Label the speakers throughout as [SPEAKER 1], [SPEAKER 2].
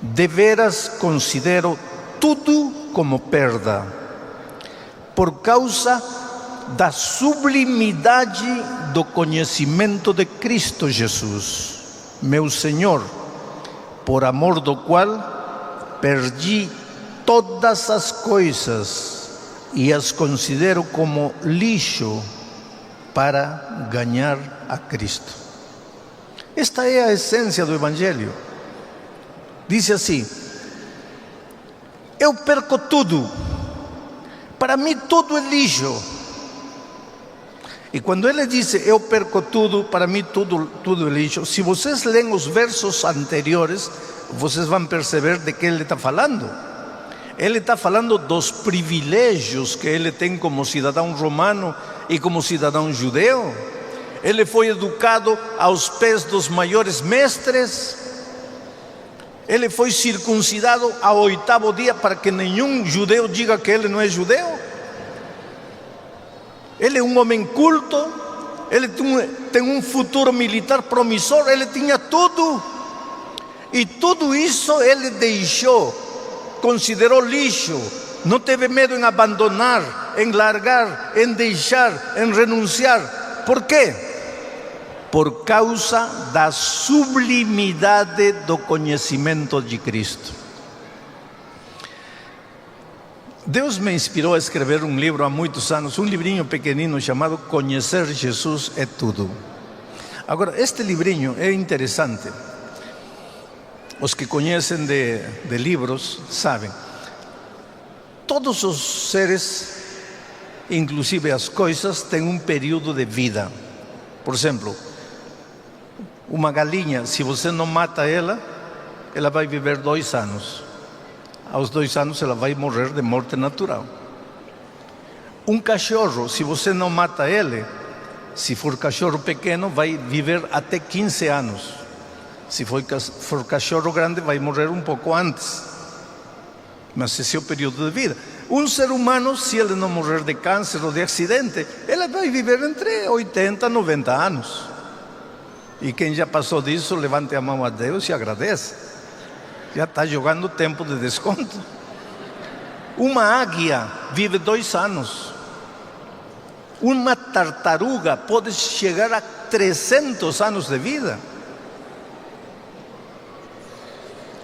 [SPEAKER 1] De veras considero tudo como perda, por causa da sublimidade do conhecimento de Cristo Jesus, meu Senhor, por amor do qual perdi todas as coisas e as considero como lixo para ganhar a Cristo. Esta é a essência do Evangelho. Diz assim: eu perco tudo, para mim tudo é lixo. E quando ele diz eu perco tudo, para mim tudo é lixo, se vocês leem os versos anteriores, vocês vão perceber de que ele está falando. Ele está falando dos privilégios que ele tem como cidadão romano e como cidadão judeu. Ele foi educado aos pés dos maiores mestres. Ele foi circuncidado ao 8º dia para que nenhum judeu diga que ele não é judeu. Ele é um homem culto, ele tem um futuro militar promissor, ele tinha tudo. E tudo isso ele deixou, considerou lixo, não teve medo em abandonar, em largar, em deixar, em renunciar. Por quê? Por causa da sublimidade do conhecimento de Cristo. Deus me inspirou a escrever um livro há muitos anos, um livrinho pequenino chamado Conhecer Jesus é Tudo. Agora, este livrinho é interessante. Os que conhecem de livros sabem. Todos os seres, inclusive as coisas, têm um período de vida. Por exemplo, uma galinha, se você não mata ela, ela vai viver 2 anos. Aos 2 anos ela vai morrer de morte natural. Um cachorro, se você não mata ele, se for cachorro pequeno, vai viver até 15 anos. Se for cachorro grande, vai morrer um pouco antes. Mas esse é o período de vida. Um ser humano, se ele não morrer de câncer ou de acidente, ele vai viver entre 80 e 90 anos. E quem já passou disso, levante a mão a Deus e agradeça. Já está jogando tempo de desconto. Uma águia vive 2 anos. Uma tartaruga pode chegar a 300 anos de vida.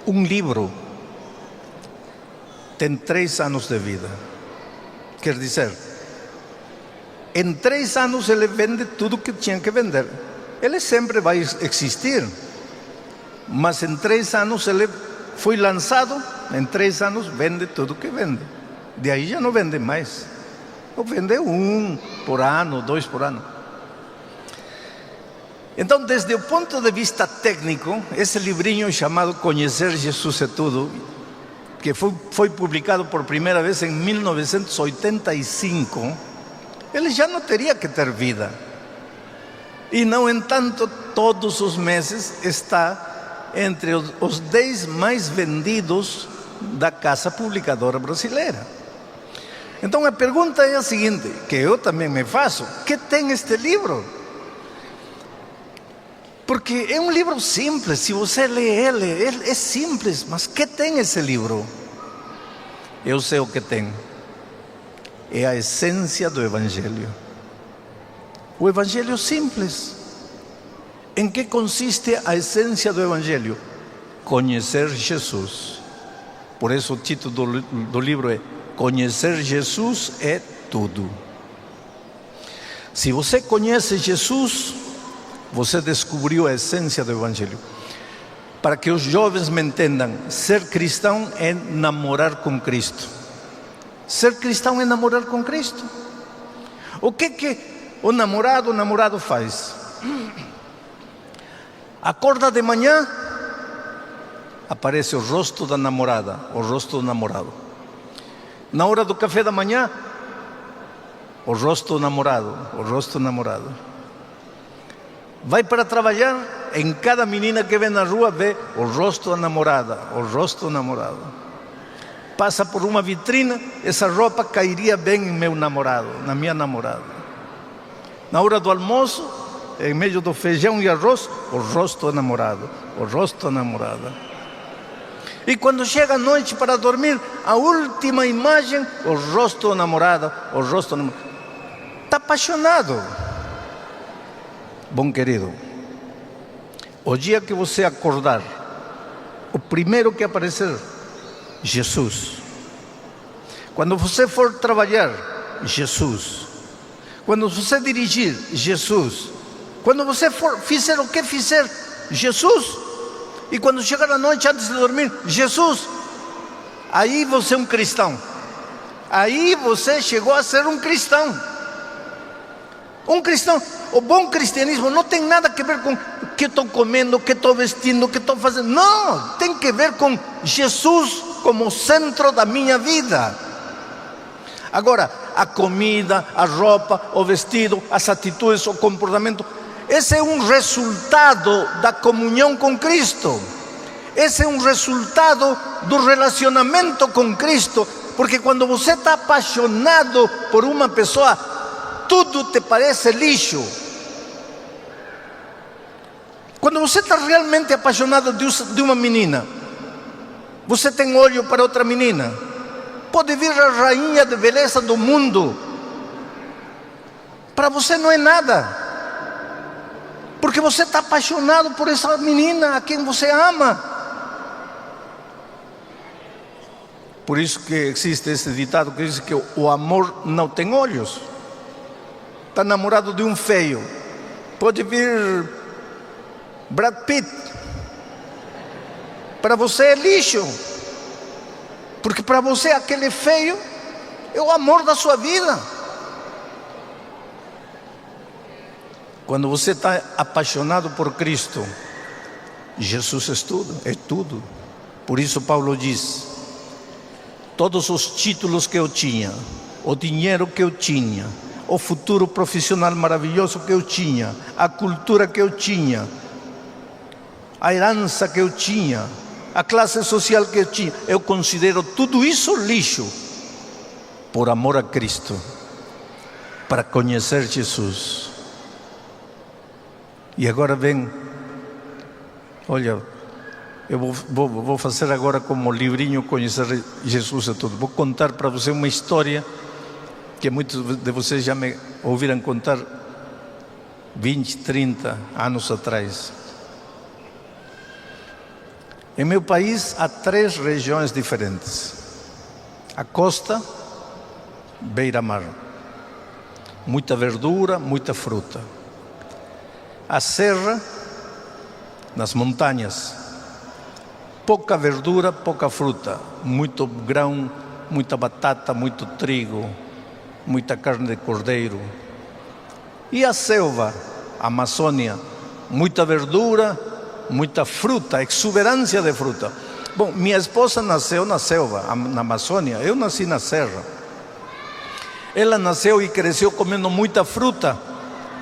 [SPEAKER 1] Um livro tem 3 anos de vida. Quer dizer, em 3 anos ele vende tudo que tinha que vender. Ele sempre vai existir, mas em 3 anos ele foi lançado, em 3 anos vende tudo que vende. De aí já não vende mais. Ou vende 1 por ano, 2 por ano. Então, desde o ponto de vista técnico, esse livrinho chamado Conhecer Jesus é Tudo, que foi publicado por primeira vez em 1985, ele já não teria que ter vida. E, no entanto, todos os meses está entre os 10 mais vendidos da casa publicadora brasileira. Então a pergunta é a seguinte, que eu também me faço: o que tem este livro? Porque é um livro simples, se você lê ele é simples, mas o que tem esse livro? Eu sei o que tem. É a essência do Evangelho. O Evangelho simples. Em que consiste a essência do Evangelho? Conhecer Jesus. Por isso o título do livro é Conhecer Jesus é Tudo. Se você conhece Jesus, você descobriu a essência do Evangelho. Para que os jovens me entendam, ser cristão é namorar com Cristo. Ser cristão é namorar com Cristo. O que o namorado faz? Acorda de manhã, aparece o rosto da namorada, o rosto do namorado. Na hora do café da manhã, o rosto do namorado, o rosto do namorado. Vai para trabalhar, em cada menina que vê na rua, vê o rosto da namorada, o rosto do namorado. Passa por uma vitrina, essa roupa cairia bem em meu namorado, na minha namorada. Na hora do almoço, em meio do feijão e arroz, o rosto do namorado, o rosto da namorada. E quando chega a noite para dormir, a última imagem, o rosto do namorado, o rosto do namorado. Está apaixonado. Bom querido, o dia que você acordar, o primeiro que aparecer, Jesus. Quando você for trabalhar, Jesus. Quando você dirigir, Jesus. Quando você fizer o que fizer, Jesus. E quando chegar a noite antes de dormir, Jesus. Aí você é um cristão. Aí você chegou a ser um cristão. Um cristão. O bom cristianismo não tem nada a ver com o que estou comendo, o que estou vestindo, o que estou fazendo. Não, tem que ver com Jesus como centro da minha vida. Agora, a comida, a roupa, o vestido, as atitudes, o comportamento, esse é um resultado da comunhão com Cristo. Esse é um resultado do relacionamento com Cristo. Porque quando você está apaixonado por uma pessoa, tudo te parece lixo. Quando você está realmente apaixonado de uma menina, você tem olho para outra menina. Pode vir a rainha de beleza do mundo, para você não é nada. Porque você está apaixonado por essa menina a quem você ama. Por isso que existe esse ditado que diz que o amor não tem olhos. Está namorado de um feio, pode vir Brad Pitt, para você é lixo. Porque para você aquele feio é o amor da sua vida. Quando você está apaixonado por Cristo, Jesus é tudo. Por isso Paulo diz: todos os títulos que eu tinha, o dinheiro que eu tinha, o futuro profissional maravilhoso que eu tinha, a cultura que eu tinha, a herança que eu tinha, a classe social que eu tinha, eu considero tudo isso lixo, por amor a Cristo, para conhecer Jesus. E agora vem, olha, eu vou fazer agora como livrinho Conhecer Jesus é Tudo. Vou contar para você uma história que muitos de vocês já me ouviram contar 20, 30 anos atrás. Em meu país há 3 regiões diferentes: a costa, beira-mar, muita verdura, muita fruta; a serra, nas montanhas, pouca verdura, pouca fruta, muito grão, muita batata, muito trigo, muita carne de cordeiro; e a selva, a Amazônia, muita verdura, muita fruta, exuberância de fruta. Bom, minha esposa nasceu na selva, na Amazônia, eu nasci na serra. Ela nasceu e cresceu comendo muita fruta.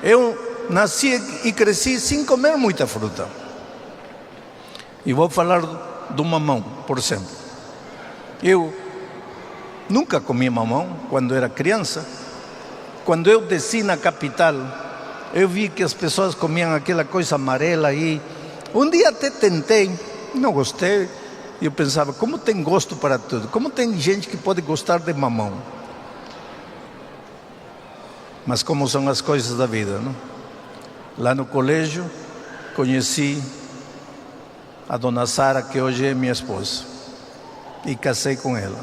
[SPEAKER 1] Eu nasci e cresci sem comer muita fruta. E vou falar do mamão, por exemplo. Eu nunca comi mamão quando era criança. Quando eu desci na capital, eu vi que as pessoas comiam aquela coisa amarela aí. Um dia até tentei, não gostei. E eu pensava, como tem gosto para tudo? Como tem gente que pode gostar de mamão? Mas como são as coisas da vida, não? Lá no colégio, conheci a dona Sara, que hoje é minha esposa, e casei com ela.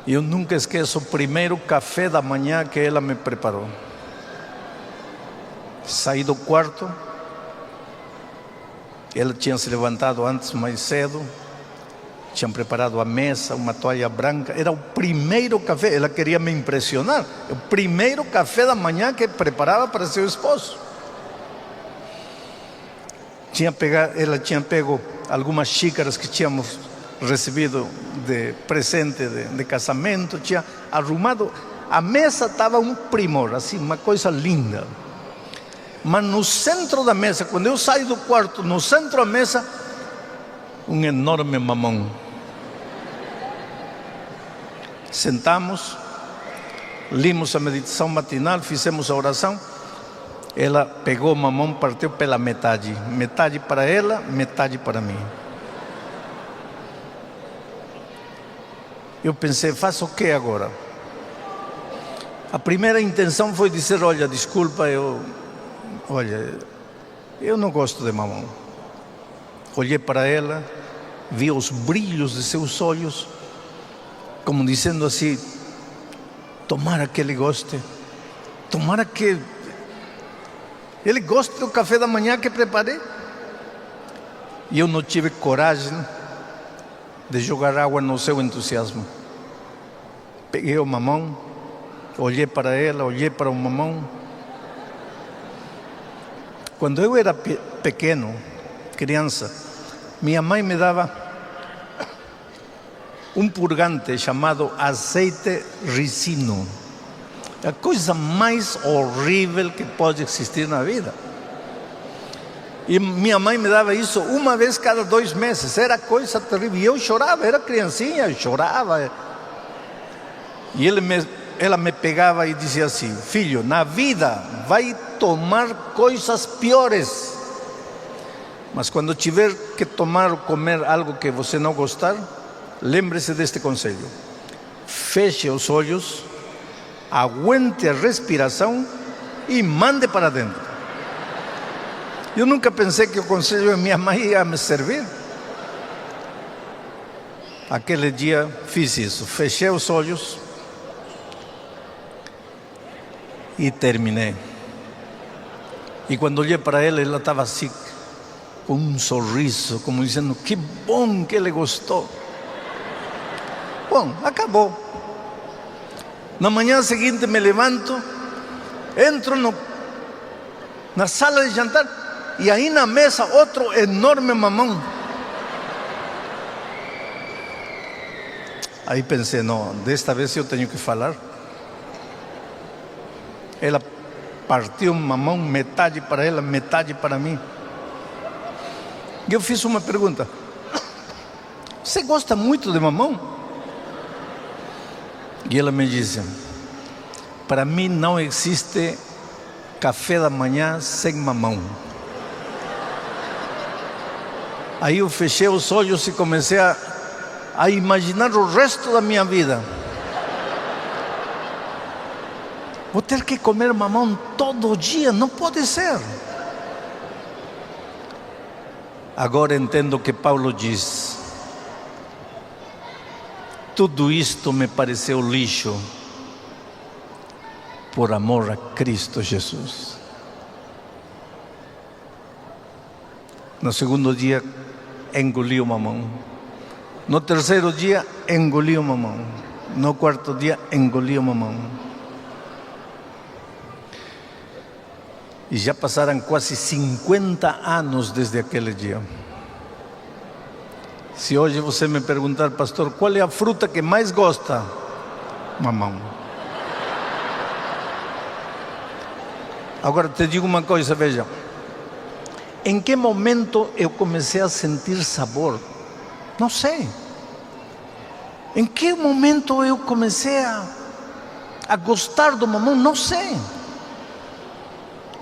[SPEAKER 1] E eu nunca esqueço o primeiro café da manhã que ela me preparou. Saí do quarto, ela tinha se levantado antes, mais cedo, tinham preparado a mesa, uma toalha branca. Era o primeiro café, ela queria me impressionar. O primeiro café da manhã que preparava para seu esposo. Ela tinha pego algumas xícaras que tínhamos recebido de presente de casamento, tinha arrumado. A mesa estava um primor, assim, uma coisa linda. Mas no centro da mesa, quando eu saio do quarto, no centro da mesa, um enorme mamão. Sentamos, limos a meditação matinal, fizemos a oração. Ela pegou o mamão, partiu pela metade. Metade para ela, metade para mim. Eu pensei, faço o que agora? A primeira intenção foi dizer, olha, desculpa, eu não gosto de mamão. Olhei para ela, vi os brilhos de seus olhos, como dizendo assim, tomara que ele goste, tomara que ele goste do café da manhã que preparei. E eu não tive coragem de jogar água no seu entusiasmo. Peguei o mamão, olhei para ela, olhei para o mamão. Quando eu era pequeno, criança, minha mãe me dava um purgante chamado azeite ricino. É a coisa mais horrível que pode existir na vida. E minha mãe me dava isso uma vez cada 2 meses. Era coisa terrível. E eu chorava, era criancinha, eu chorava. E ela me pegava e dizia assim, filho, na vida vai tomar coisas piores. Mas quando tiver que tomar ou comer algo que você não gostar, lembre-se deste conselho. Feche os olhos, aguente a respiração e mande para dentro. Eu nunca pensei que o conselho de minha mãe ia me servir. Aquele dia fiz isso, fechei os olhos e terminei. E quando olhei para ela, ela estava assim, com um sorriso, como dizendo, que bom que ele gostou. Bom, acabou. Na manhã seguinte me levanto, entro na sala de jantar, e aí na mesa outro enorme mamão. Aí pensei, não, desta vez eu tenho que falar. Ela partiu um mamão, metade para ela, metade para mim. E eu fiz uma pergunta, você gosta muito de mamão? E ela me disse, para mim não existe café da manhã sem mamão. Aí eu fechei os olhos e comecei a imaginar o resto da minha vida. Vou ter que comer mamão todo dia, não pode ser. Agora entendo o que Paulo diz. Tudo isto me pareceu lixo, por amor a Cristo Jesus. No segundo dia, engoli o mamão. No terceiro dia, engoli o mamão. No quarto dia, engoli o mamão. E já passaram quase 50 anos desde aquele dia. Se hoje você me perguntar, pastor, qual é a fruta que mais gosta? Mamão. Agora te digo uma coisa, veja. Em que momento eu comecei a sentir sabor? Não sei. Em que momento eu comecei a gostar do mamão? Não sei.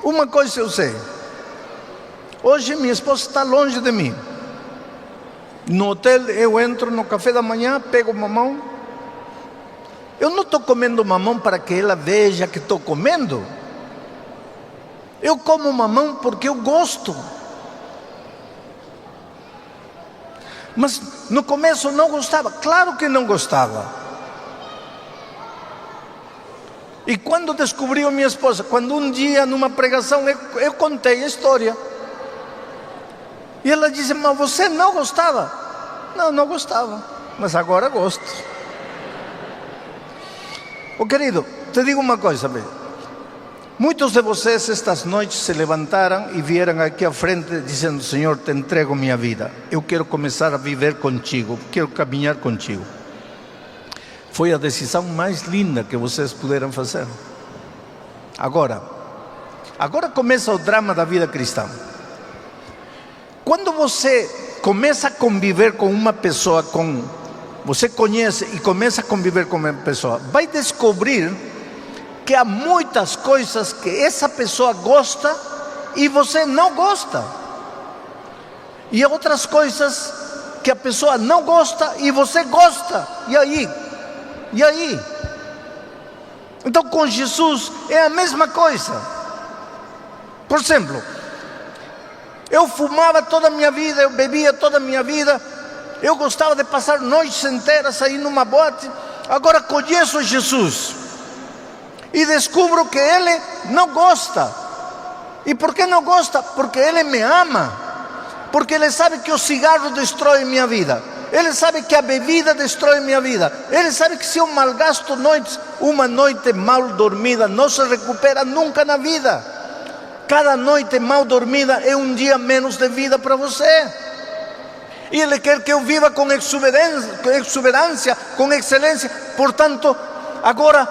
[SPEAKER 1] Uma coisa eu sei. Hoje minha esposa está longe de mim. No hotel eu entro no café da manhã, pego o mamão. Eu não estou comendo mamão para que ela veja que estou comendo. Eu como mamão porque eu gosto. Mas no começo não gostava. Claro que não gostava. E quando descobriu minha esposa, quando um dia numa pregação eu contei a história. E ela disse, mas você não gostava? Não, não gostava, mas agora gosto. Ô querido, te digo uma coisa, velho. Muitos de vocês estas noites se levantaram e vieram aqui à frente dizendo, Senhor, te entrego minha vida. Eu quero começar a viver contigo, quero caminhar contigo. Foi a decisão mais linda que vocês puderam fazer. Agora começa o drama da vida cristã. Quando você começa a conviver com uma pessoa, você conhece e começa a conviver com uma pessoa, vai descobrir que há muitas coisas que essa pessoa gosta e você não gosta. E há outras coisas que a pessoa não gosta e você gosta. E aí, E aí? Então com Jesus é a mesma coisa. Por exemplo, eu fumava toda a minha vida, eu bebia toda a minha vida, eu gostava de passar noites inteiras aí numa boate. Agora conheço Jesus e descubro que Ele não gosta. E por que não gosta? Porque Ele me ama, porque Ele sabe que o cigarro destrói minha vida, Ele sabe que a bebida destrói minha vida, Ele sabe que se eu malgasto noites, uma noite mal dormida não se recupera nunca na vida. Cada noite mal dormida é um dia menos de vida para você. E Ele quer que eu viva com exuberância, com excelência. Portanto, agora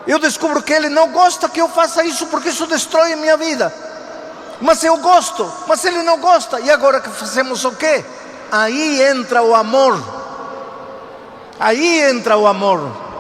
[SPEAKER 1] eu descubro que Ele não gosta que eu faça isso, porque isso destrói a minha vida. Mas eu gosto, mas Ele não gosta. E agora que fazemos o quê? Aí entra o amor. Aí entra o amor.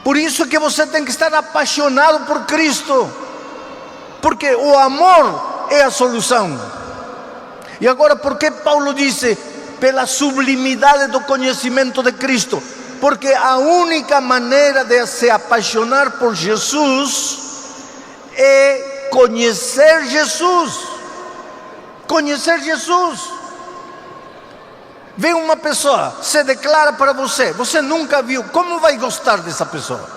[SPEAKER 1] Por isso que você tem que estar apaixonado por Cristo, porque o amor é a solução. E agora, por que Paulo disse pela sublimidade do conhecimento de Cristo? Porque a única maneira de se apaixonar por Jesus é conhecer Jesus. Conhecer Jesus. Vem uma pessoa, se declara para você, você nunca viu, como vai gostar dessa pessoa?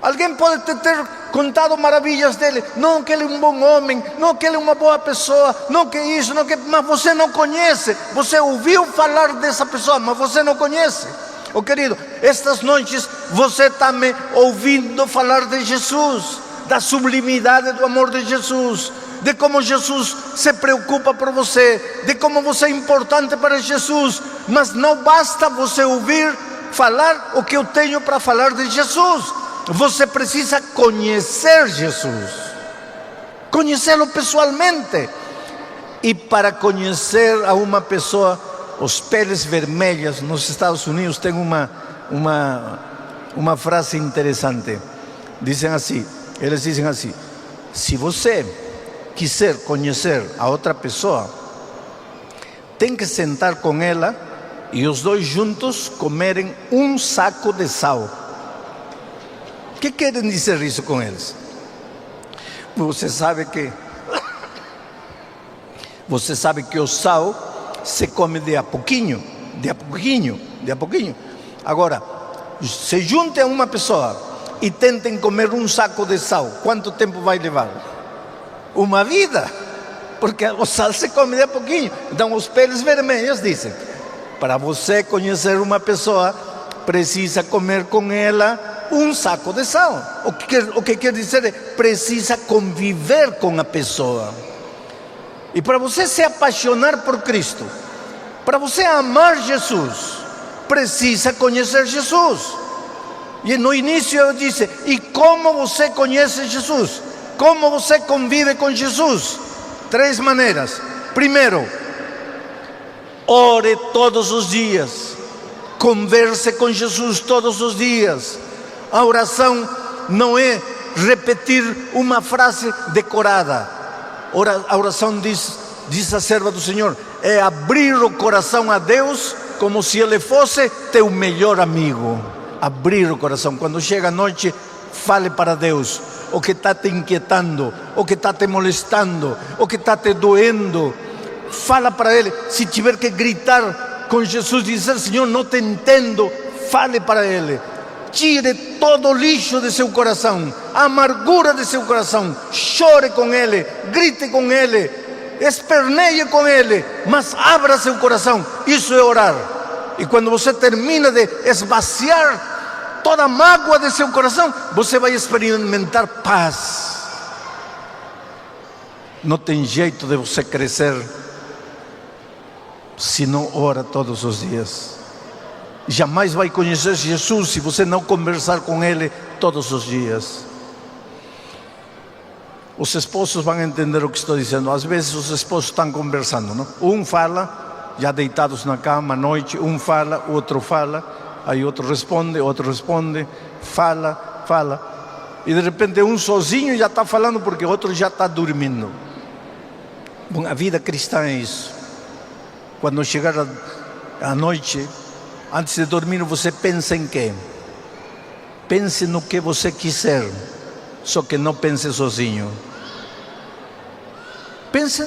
[SPEAKER 1] Alguém pode ter contado maravilhas dele, não que ele é um bom homem, não que ele é uma boa pessoa, não que isso, não que... mas você não conhece, você ouviu falar dessa pessoa, mas você não conhece. Oh querido, estas noites você está me ouvindo falar de Jesus, da sublimidade do amor de Jesus, de como Jesus se preocupa por você, de como você é importante para Jesus. Mas não basta você ouvir falar o que eu tenho para falar de Jesus, você precisa conhecer Jesus, conhecê-lo pessoalmente. E para conhecer a uma pessoa, os peles vermelhas nos Estados Unidos tem uma frase interessante. Eles dizem assim: se você quiser conhecer a outra pessoa, tem que sentar com ela e os dois juntos comerem um saco de sal. O que querem dizer isso com eles? Você sabe que o sal se come de a pouquinho. Agora, se juntem a uma pessoa e tentem comer um saco de sal, quanto tempo vai levar? Uma vida, porque o sal se come de a pouquinho. Então os peles vermelhos dizem: para você conhecer uma pessoa, precisa comer com ela um saco de sal. O que quer dizer é, precisa conviver com a pessoa. E para você se apaixonar por Cristo, para você amar Jesus, precisa conhecer Jesus. E no início eu disse: e como você conhece Jesus? Como você convive com Jesus? 3 maneiras. Primeiro, ore todos os dias, converse com Jesus todos os dias. A oração não é repetir uma frase decorada. A oração, diz a serva do Senhor, é abrir o coração a Deus como se Ele fosse teu melhor amigo. Abrir o coração. Quando chega a noite, fale para Deus o que está te inquietando, o que está te molestando, o que está te doendo. Fala para Ele. Se tiver que gritar com Jesus e dizer: Senhor, não te entendo, fale para Ele. Tire todo o lixo de seu coração, a amargura de seu coração. Chore com Ele, grite com Ele, esperneie com Ele, mas abra seu coração. Isso é orar. E quando você termina de esvaziar toda a mágoa de seu coração, você vai experimentar paz. Não tem jeito de você crescer se não ora todos os dias. Jamais vai conhecer Jesus se você não conversar com Ele todos os dias. Os esposos vão entender o que estou dizendo. Às vezes os esposos estão conversando, não? Um fala, já deitados na cama à noite, um fala, o outro fala, aí outro responde, fala. E de repente um sozinho já está falando porque o outro já está dormindo. Bom, a vida cristã é isso. Quando chegar a noite, antes de dormir, você pensa em quê? Pense no que você quiser, só que não pense sozinho. Pense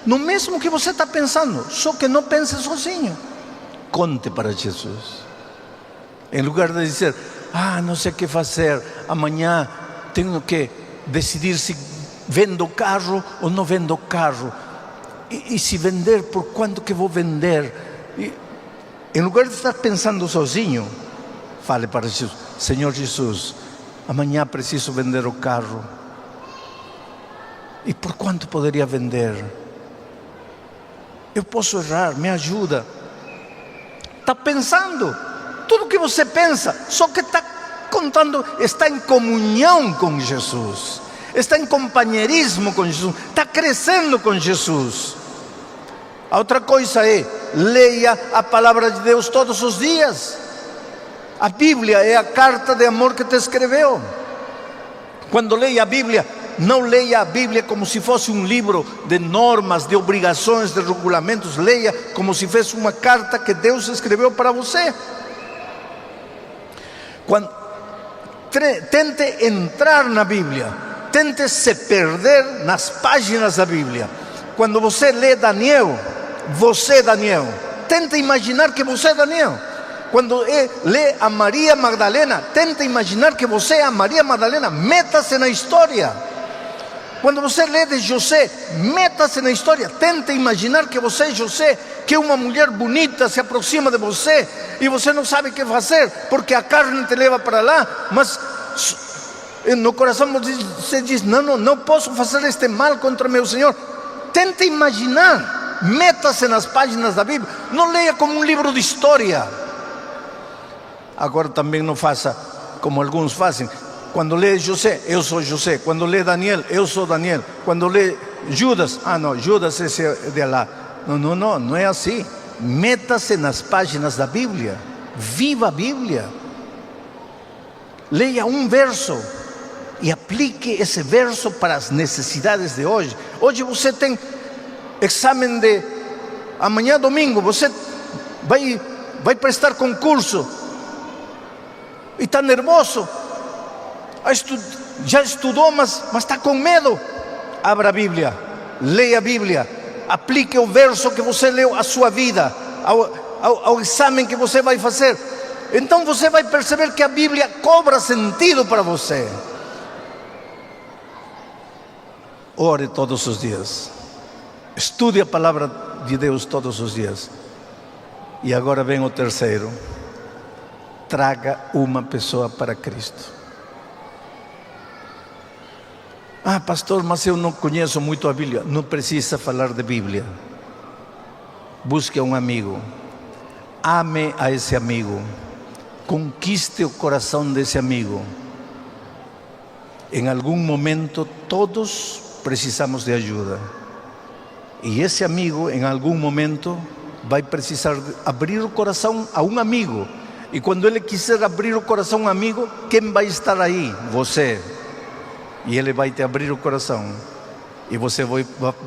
[SPEAKER 1] no mesmo que você está pensando, só que não pense sozinho. Conte para Jesus. Em lugar de dizer: não sei o que fazer, amanhã tenho que decidir se vendo o carro ou não vendo o carro. E se vender, por quanto que vou vender? Em lugar de estar pensando sozinho, fale para Jesus: Senhor Jesus, amanhã preciso vender o carro. E por quanto poderia vender? Eu posso errar, me ajuda. Está pensando. Tudo que você pensa, só que está contando, está em comunhão com Jesus, está em companheirismo com Jesus, está crescendo com Jesus. A outra coisa é: leia a palavra de Deus todos os dias. A Bíblia é a carta de amor que te escreveu. Quando leia a Bíblia, não leia a Bíblia como se fosse um livro de normas, de obrigações, de regulamentos. Leia como se fosse uma carta que Deus escreveu para você. Tente entrar na Bíblia, tente se perder nas páginas da Bíblia. Quando você lê Daniel, tente imaginar que você é Daniel. Quando lê a Maria Magdalena, tenta imaginar que você é a Maria Magdalena, meta-se na história. Quando você lê de José, meta-se na história, tenta imaginar que você é José, que uma mulher bonita se aproxima de você e você não sabe o que fazer, porque a carne te leva para lá, mas no coração você diz, não posso fazer este mal contra meu Senhor. Tenta imaginar, meta-se nas páginas da Bíblia, não leia como um livro de história. Agora também não faça como alguns fazem. Quando lê José, eu sou José. Quando lê Daniel, eu sou Daniel. Quando lê Judas, não, Judas esse é de lá. Não é assim. Meta-se nas páginas da Bíblia. Viva a Bíblia. Leia um verso e aplique esse verso para as necessidades de hoje. Hoje você tem exame de... Amanhã, domingo, você vai prestar concurso. E está nervoso, já estudou, mas está com medo. Abra a Bíblia, leia a Bíblia, aplique o verso que você leu à sua vida, ao exame que você vai fazer. Então você vai perceber que a Bíblia cobra sentido para você. Ore todos os dias, estude a palavra de Deus todos os dias. E agora vem o terceiro: traga uma pessoa para Cristo. Pastor, mas eu não conheço muito a Bíblia. Não precisa falar de Bíblia. Busque um amigo, ame a esse amigo, conquiste o coração desse amigo. Em algum momento todos precisamos de ajuda, e esse amigo em algum momento vai precisar abrir o coração a um amigo. E quando ele quiser abrir o coração a um amigo, quem vai estar aí? Você. E ele vai te abrir o coração. E você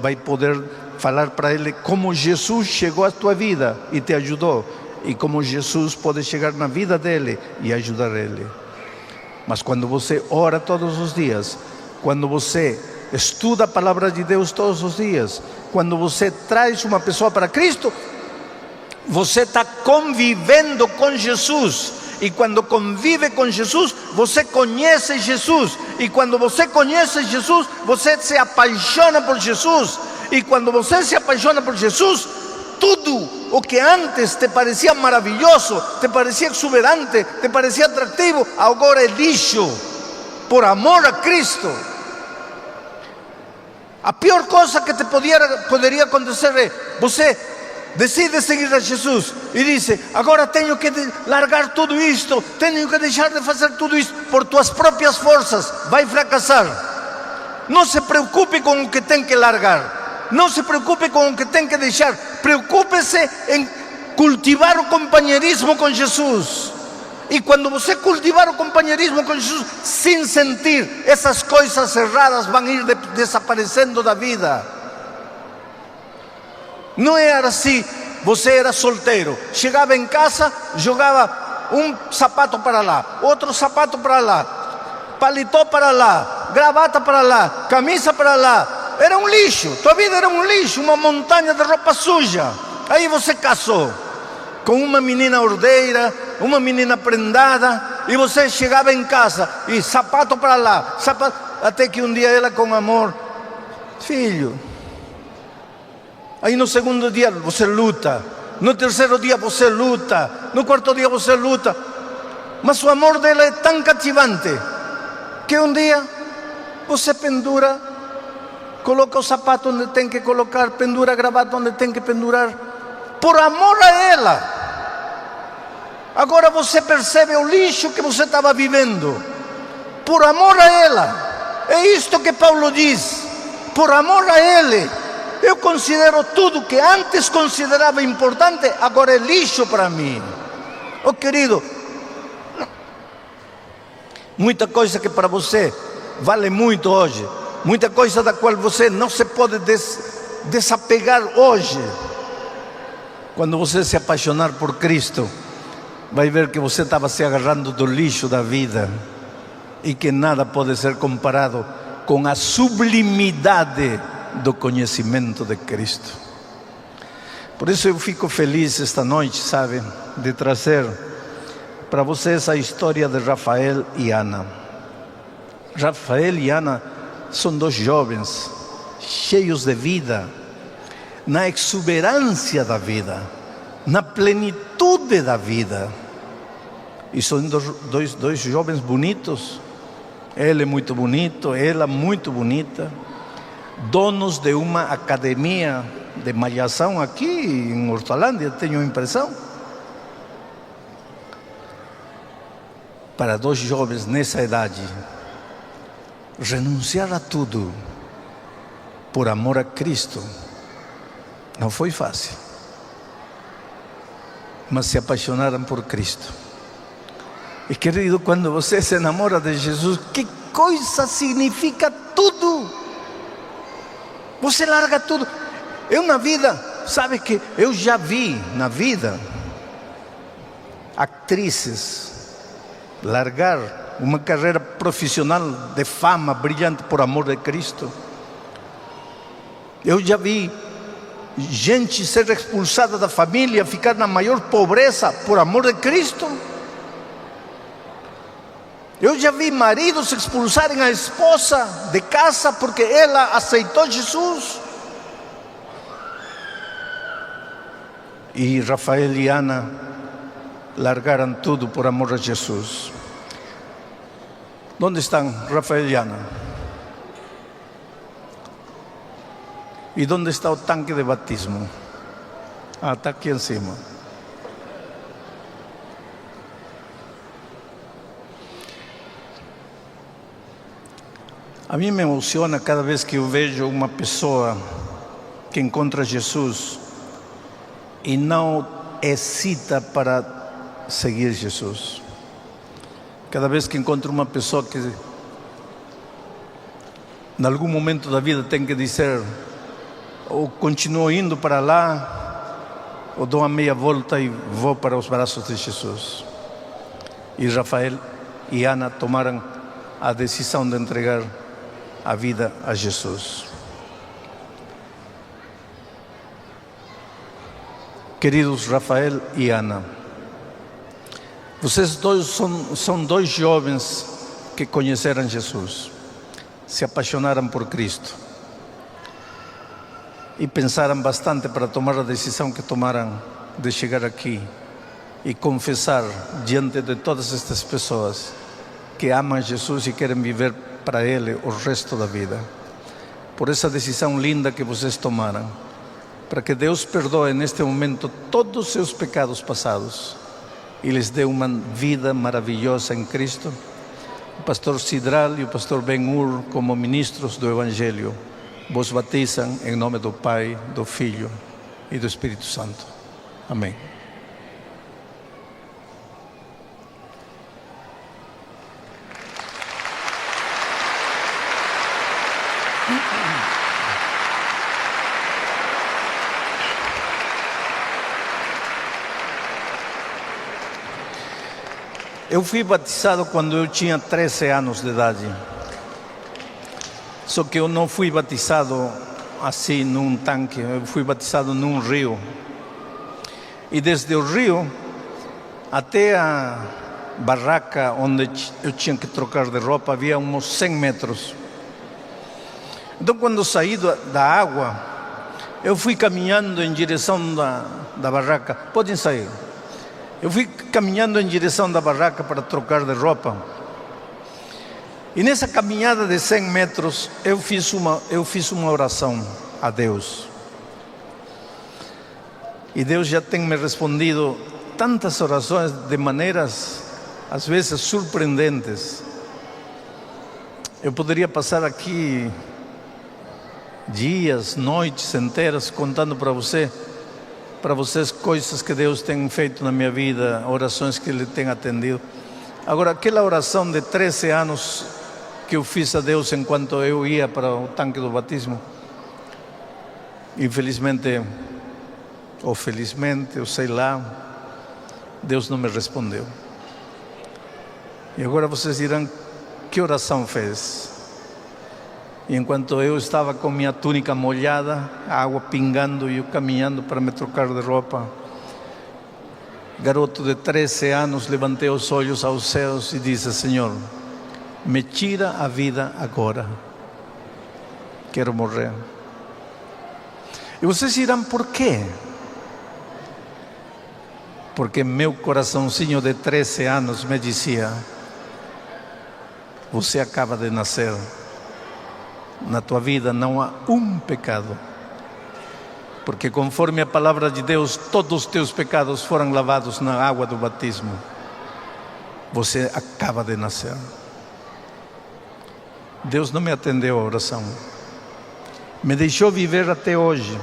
[SPEAKER 1] vai poder falar para ele como Jesus chegou à tua vida e te ajudou. E como Jesus pode chegar na vida dele e ajudar ele. Mas quando você ora todos os dias, quando você estuda a palavra de Deus todos os dias, quando você traz uma pessoa para Cristo, você está convivendo com Jesus. E quando convive com Jesus, você conhece Jesus. E quando você conhece Jesus, você se apaixona por Jesus. E quando você se apaixona por Jesus, tudo o que antes te parecia maravilhoso, te parecia exuberante, te parecia atrativo, agora é lixo, por amor a Cristo. A pior coisa que te poderia acontecer é você decide seguir a Jesus e diz: agora tenho que largar tudo isto, tenho que deixar de fazer tudo isto por tuas próprias forças. Vai fracassar. Não se preocupe com o que tem que largar, não se preocupe com o que tem que deixar, preocupe-se em cultivar o companheirismo com Jesus. E quando você cultivar o companheirismo com Jesus, sem sentir, essas coisas erradas vão ir desaparecendo da vida. Não era assim. Você era solteiro, chegava em casa, jogava um sapato para lá, outro sapato para lá, paletó para lá, gravata para lá, camisa para lá. Era um lixo, tua vida era um lixo, uma montanha de roupa suja. Aí você casou com uma menina ordeira, uma menina prendada, e você chegava em casa e sapato para lá, sapato, até que um dia ela com amor: filho. Aí no segundo dia você luta, no terceiro dia você luta, no quarto dia você luta, mas o amor dela é tão cativante que um dia você pendura, coloca o sapato onde tem que colocar, pendura a gravata onde tem que pendurar, por amor a ela. Agora você percebe o lixo que você estava vivendo, por amor a ela. É isto que Paulo diz: por amor a ele. Eu considero tudo que antes considerava importante, agora é lixo para mim. Oh querido, muita coisa que para você vale muito hoje, muita coisa da qual você não se pode desapegar hoje. Quando você se apaixonar por Cristo, vai ver que você estava se agarrando do lixo da vida e que nada pode ser comparado com a sublimidade do conhecimento de Cristo. Por isso eu fico feliz esta noite, sabe, de trazer para vocês a história de Rafael e Ana. Rafael e Ana são dois jovens cheios de vida, na exuberância da vida, na plenitude da vida. E são dois jovens bonitos. Ele é muito bonito, ela muito bonita. Donos de uma academia de malhação aqui em Hortolândia, tenho a impressão. Para dois jovens nessa idade, renunciar a tudo por amor a Cristo não foi fácil, mas se apaixonaram por Cristo. E querido, quando você se enamora de Jesus, que coisa significa tudo. Você larga tudo. Eu na vida, sabe que eu já vi na vida atrizes largar uma carreira profissional de fama brilhante por amor de Cristo. Eu já vi gente ser expulsada da família, ficar na maior pobreza por amor de Cristo. Eu já vi maridos expulsarem a esposa de casa porque ela aceitou Jesus. E Rafael e Ana largaram tudo por amor a Jesus. Onde estão Rafael e Ana? E onde está o tanque de batismo? Ah, está aqui em cima. A mim me emociona cada vez que eu vejo uma pessoa que encontra Jesus e não hesita para seguir Jesus. Cada vez que encontro uma pessoa que em algum momento da vida tem que dizer: ou continuo indo para lá, ou dou uma meia volta e vou para os braços de Jesus. E Rafael e Ana tomaram a decisão de entregar a vida a Jesus. Queridos Rafael e Ana, vocês dois são dois jovens que conheceram Jesus, se apaixonaram por Cristo e pensaram bastante para tomar a decisão que tomaram de chegar aqui e confessar diante de todas estas pessoas que amam Jesus e querem viver para Ele o resto da vida. Por essa decisão linda que vocês tomaram, para que Deus perdoe neste momento todos os seus pecados passados e lhes dê uma vida maravilhosa em Cristo. O pastor Sidral e o pastor Ben-Hur, como ministros do Evangelho, vos batizam em nome do Pai, do Filho e do Espírito Santo. Amém. Eu fui batizado quando eu tinha 13 anos de idade. Só que eu não fui batizado assim num tanque, eu fui batizado num rio. E desde o rio até a barraca onde eu tinha que trocar de roupa havia uns 100 metros. Então, quando eu saí da água, eu fui caminhando em direção da barraca. Podem sair. Eu fui caminhando em direção da barraca para trocar de roupa. E nessa caminhada de 100 metros, eu fiz uma oração a Deus. E Deus já tem me respondido tantas orações de maneiras, às vezes, surpreendentes. Eu poderia passar aqui dias, noites inteiras contando para vocês coisas que Deus tem feito na minha vida, orações que Ele tem atendido. Agora, aquela oração de 13 anos que eu fiz a Deus enquanto eu ia para o tanque do batismo, infelizmente, ou felizmente, eu sei lá, Deus não me respondeu. E agora vocês dirão: que oração fez? E enquanto eu estava com minha túnica molhada, a água pingando e eu caminhando para me trocar de roupa, garoto de 13 anos, levantei os olhos aos céus e disse: Senhor, me tira a vida agora, quero morrer. E vocês dirão, por quê? Porque meu coraçãozinho de 13 anos me dizia: você acaba de nascer, na tua vida não há um pecado, porque conforme a palavra de Deus, todos os teus pecados foram lavados na água do batismo. Você acaba de nascer. Deus não me atendeu a oração, me deixou viver até hoje,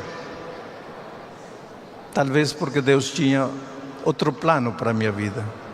[SPEAKER 1] talvez porque Deus tinha outro plano para a minha vida.